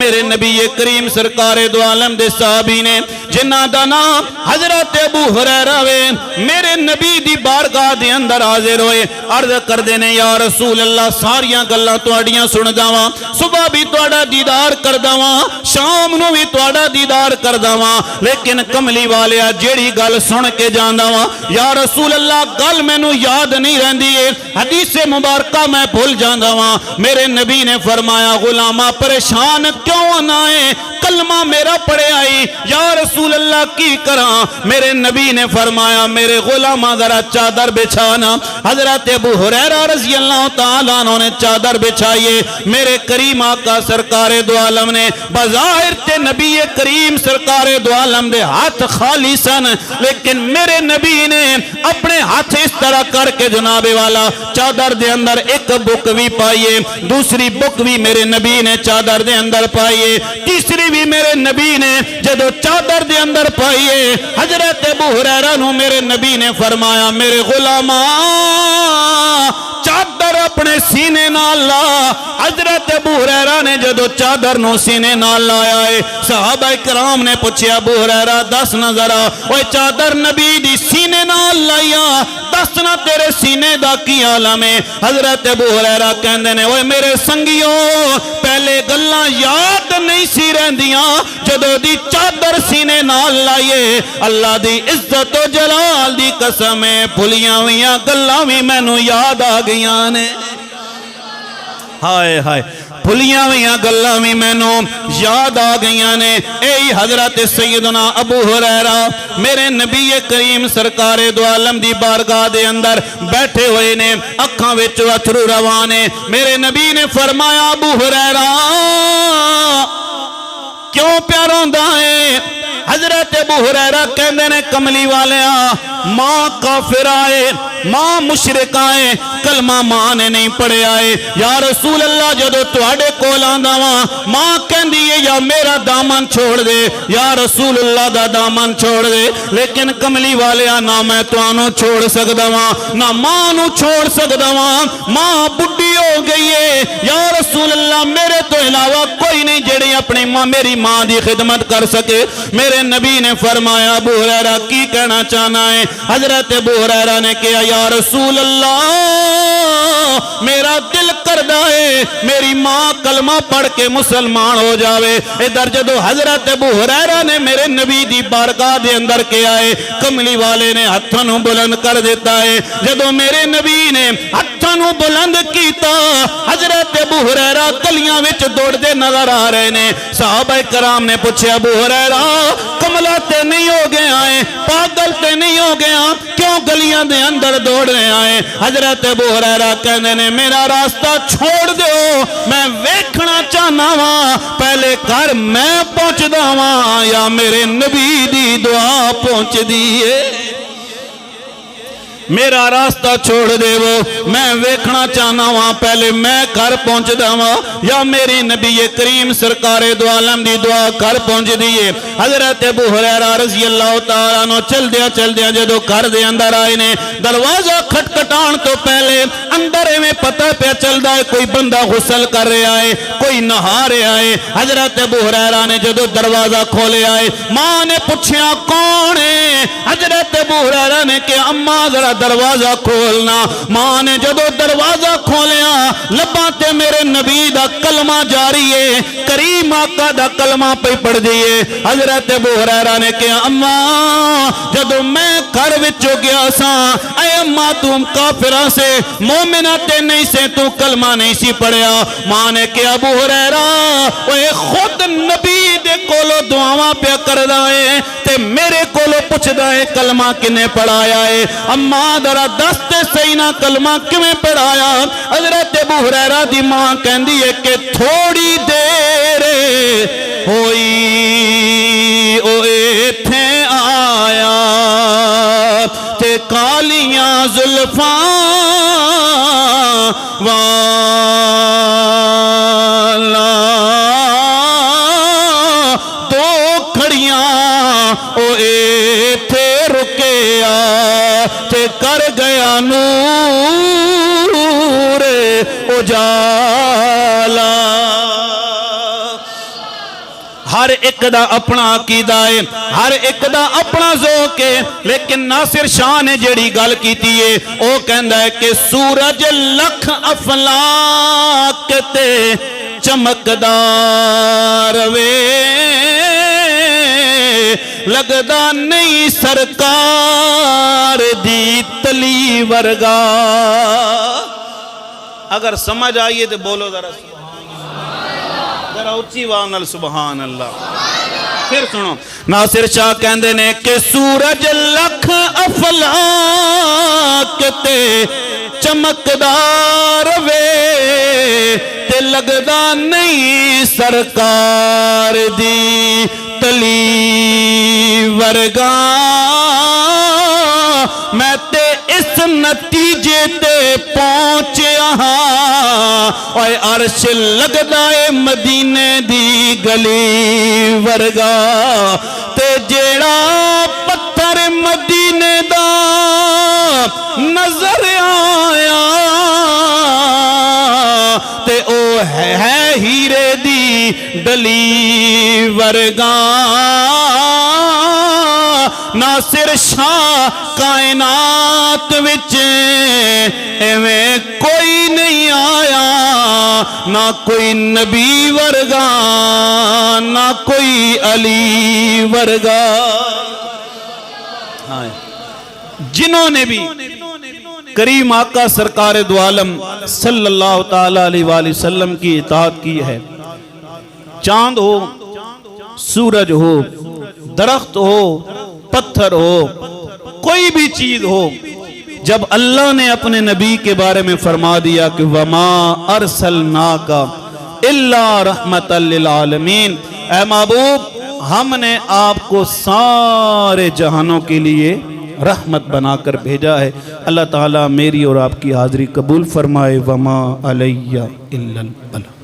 میرے نبی کریم سرکار دو عالم دے صحابی نے جنہ دا نام حضرت ابو ہریرہ وے میرے نبی دی بارگاہ دے اندر حاضر ہوئے عرض کر دینے یا رسول اللہ ساریاں گلاں تواڈیاں سن داواں صبح بھی تواڈا دیدار کر داواں شام نو بھی تواڈا دیدار کر داواں لیکن کملی والیا جیڑی گل سن کے جاندا واں یا رسول اللہ گل مینوں یاد نہیں رہندی ہے حدیث مبارکہ میں بھول جاندا واں میرے نبی نے فرمایا غلامہ پریشان کیوں نہ ہے کلمہ میرا پڑھے آئی یا رسول اللہ کی کراں میرے نبی نے فرمایا میرے غلامہ ذرا چادر بچھانا حضرت ابو ہریرہ رضی اللہ تعالیٰ عنہ نے چادر بچھائیے میرے کریم آقا سرکار دو عالم نے بظاہر تے نبی کریم سرکار دو عالم دے ہاتھ خالی سن لیکن میرے نبی نے اپنے ہاتھ اس طرح کر کے جناب والا چادر دے اندر ایک بک بھی پائیے دوسری بک بھی میرے نبی نے چادر دے اندر پائیے تیسری بھی میرے نبی نے جدو چادر دے اندر پائیے حضرت ابو ہریرہ نو میرے نبی نے فرمایا میرے غلامہ چادر اپنے سینے نال لا حضرت ابو ہریرہ نے جدو چادر نو سینے نال لایا ہے صحابہ کرام نے پوچھا ابو ہریرہ دس نہ ذرا اوے چادر نبی دی سینے نال لایا دس نہ تیرے سینے دا کی عالم ہے حضرت ابو ہریرہ کہندے نے اوے میرے سنگیوں پہلے گلاں یاد نہیں سی رہندیاں جدو دی چادر سینے نال لائیے اللہ دی عزت و جلال دی قسم بھلیاں ہویاں گلاں وی مینوں یاد آ گئیاں نے ہائے ہائے بھلیاں ہویاں گلاں وی مینوں یاد آ گئیاں نے اے حضرت سیدنا ابو ہریرہ میرے نبی کریم سرکار دو عالم دی بارگاہ دے اندر بیٹھے ہوئے نے اکھاں وچ اتھرو روانے میرے نبی نے فرمایا ابو ہریرہ کیوں پیاروندا ہے حضرت ابو ہریرہ کہندے نے کملی والیا ماں کافر آئے ماں مشرک آئے کلمہ ماں نے نہیں پڑھے آئے یا رسول اللہ جدو تواڈے کول آندا واں ماں کہندی ہے یا میرا دامن چھوڑ دے یا رسول اللہ دا دامن چھوڑ دے لیکن کملی والیا نہ میں تانوں چھوڑ سکدا واں نہ ماں نو چھوڑ سکدا واں ماں بڈھی ہو گئی ہے یا رسول اللہ میرے تو علاوہ کوئی نہیں جڑی اپنی ماں میری ماں دی خدمت کر سکے میرے نبی نے فرمایا ابو ہریرہ کی کہنا چاہنا ہے حضرت ابو ہریرہ نے کہا یا رسول اللہ میرا دل کردہ ہے میری ماں کلمہ پڑھ کے مسلمان ہو جاوے ادھر جدو حضرت ابو ہریرہ نے میرے نبی دی بارگاہ دے اندر کیا ہے کملی والے نے ہتھوں بلند کر دیتا ہے جدو میرے نبی نے ہتھوں بلند کیتا حضرت ابو ہریرہ گلیاں وچ دوڑ دے نظر آ رہے نے صحابہ کرام نے پوچھا ابو ہریرہ کملا تے نہیں ہو گئے آئے پاگل تے نہیں ہو گیا کیوں گلیاں دے اندر دوڑ رہے آئے حضرت ابو ہریرہ کہنے نے میرا راستہ چھوڑ دیو میں ویکھنا چاہنا وا پہلے گھر میں پہنچ داواں یا میرے نبی دی دعا پہنچ دیئے میرا راستہ چھوڑ دے وہ میں ویکھنا چاہنا ہوں پہلے میں گھر پہنچ داواں یا میری نبی کریم سرکار دو عالم دی دعا گھر پہنچ دیئے حضرت ابو ہریرہ رضی اللہ تعالیٰ عنہ چل دیا جدو گھر دے اندر آئے نے دروازہ کھٹکھٹان تو پہلے اندر میں پتہ پہ چلدا ہے کوئی بندہ غسل کر رہے آئے کوئی نہا رہے آئے حضرت ابو ہریرہ نے جدو دروازہ کھولے آئے ماں نے پوچھا کون ہے حضرت ابو ہریرہ نے کہ اماں ذرا دروازہ کھولنا ماں نے جدو دروازہ کھولیا لباں تے میرے نبی دا کلمہ جاری ہے کریم آقا دا کلمہ پہ پڑھ دیئے حضرت ابو ہریرہ نے کہا اماں جدو میں گھر وچوں گیا سا اے اماں تم کافرہ سے مومنہ تے نہیں سے تو کلمہ نہیں سی پڑھیا ماں نے کہا ابو ہریرہ اے خود نبی دے کولو دعاواں پہ کر دائے تے میرے کولو پوچھ دائے کلمہ کنے پڑھایا ہے اماں درہ دست سینہ کلمہ کمیں پڑھایا حضرت ابو ہریرہ دی ماں کہندی ہے کہ تھوڑی دیر ہوئی اوے تھے آیا تے کالیاں زلفاں والا دو کھڑیاں اوے تھے رکیا تے کر گیا نور اجالا ہر ایک دا اپنا عقیدہ ہے، ہر ایک دا اپنا ذوق ہے، لیکن ناصر شاہ نے جڑی گل کیتی ہے او کہندا ہے کہ سورج لکھ افلاک تے چمکدار وے، لگدا نہیں سرکار دی تلی ورگا۔ اگر سمجھ آئیے تو بولو ذرا ذرا اچھی آواز نال سبحان اللہ۔ پھر سنو، ناصر شاہ کہندے نے کہ سورج لکھ افلاک تے چمکدار وے، تے لگدا نہیں سرکار دی تلی ورگا۔ میں تے اس نتیجے تے پہنچیا ہاں، اوے عرش لگدا اے مدینے دی گلی ورگا، تے جیڑا پتھر مدینے دا نظر آیا تے او ہے ہیرے دی ڈلی ورگا۔ ناصر شاہ کائنات وچ ایویں کوئی نہیں آیا، نہ کوئی نبی ورگا نہ کوئی علی ورگا۔ جنہوں نے بھی کریم آقا سرکار دو عالم صلی اللہ تعالیٰ علیہ وآلہ وسلم کی اطاعت کی ہے، چاند ہو، سورج ہو، درخت ہو، پتھر ہو، کوئی بھی چیز ہو، جب اللہ نے اپنے نبی کے بارے میں فرما دیا کہ وَمَا أَرْسَلْنَاكَ إِلَّا رَحْمَةً لِلْعَالَمِينَ، اے محبوب ہم نے آپ کو سارے جہانوں کے لیے رحمت بنا کر بھیجا ہے۔ اللہ تعالیٰ میری اور آپ کی حاضری قبول فرمائے۔ وَمَا عَلَيَّ إِلَّا الْبَلَاغُ۔